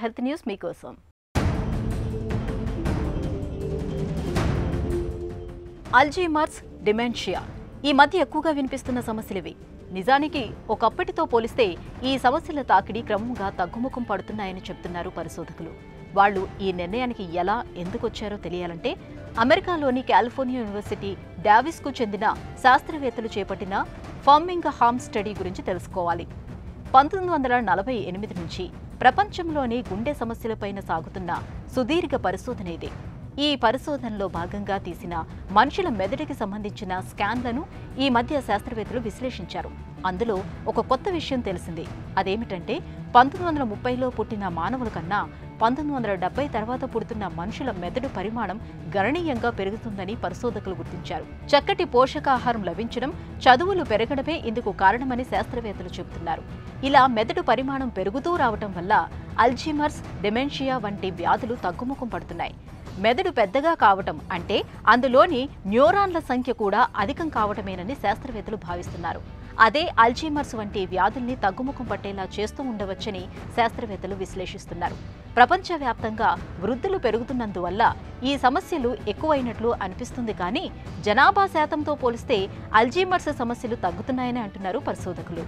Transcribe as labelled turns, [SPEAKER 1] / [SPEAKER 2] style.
[SPEAKER 1] Health news మీకోసం. Alzheimer's, dementia ఈ మధ్య ఎక్కువగా వినిపిస్తున్న సమస్యలివి. నిజానికి ఒకప్పటితో పోలిస్తే ఈ సమస్యల తాకిడి క్రమంగా తగ్గుముఖం పడుతున్నాయని చెప్తున్నారు పరిశోధకులు. వాళ్ళు ఈ నిర్ణయానికి ఎలా ఎందుకొచ్చారో తెలియాలంటే అమెరికాలోని కాలిఫోర్నియా యూనివర్సిటీ డావిస్కు చెందిన శాస్త్రవేత్తలు చేపట్టిన ఫార్మింగ్ హార్మ్ స్టడీ గురించి తెలుసుకోవాలి. 1948 నుంచి ప్రపంచంలోని గుండె సమస్యలపైన సాగుతున్న సుదీర్ఘ పరిశోధన ఇది. ఈ పరిశోధనలో భాగంగా తీసిన మనుషుల మెదడుకి సంబంధించిన స్కాన్లను ఈ మధ్య శాస్త్రవేత్తలు విశ్లేషించారు. అందులో ఒక కొత్త విషయం తెలిసింది. అదేమిటంటే 1930లో పుట్టిన మానవుల కన్నా 1970 తర్వాత పుడుతున్న మనుషుల మెదడు పరిమాణం గణనీయంగా పెరుగుతుందని పరిశోధకులు గుర్తించారు. చక్కటి పోషకాహారం లభించడం, చదువులు పెరగడమే ఇందుకు కారణమని శాస్త్రవేత్తలు చెబుతున్నారు. ఇలా మెదడు పరిమాణం పెరుగుతూ రావటం వల్ల అల్జీమర్స్, డిమెన్షియా వంటి వ్యాధులు తగ్గుముఖం పడుతున్నాయి. మెదడు పెద్దగా కావటం అంటే అందులోని న్యూరాన్ల సంఖ్య కూడా అధికం కావటమేనని శాస్త్రవేత్తలు భావిస్తున్నారు. అదే అల్జీమర్స్ వంటి వ్యాధుల్ని తగ్గుముఖం పట్టేలా చేస్తూ ఉండవచ్చని శాస్త్రవేత్తలు విశ్లేషిస్తున్నారు. ప్రపంచవ్యాప్తంగా వృద్ధులు పెరుగుతున్నందువల్ల ఈ సమస్యలు ఎక్కువైనట్లు అనిపిస్తుంది. కానీ జనాభా శాతంతో పోలిస్తే అల్జీమర్స్ సమస్యలు తగ్గుతున్నాయని అంటున్నారు పరిశోధకులు.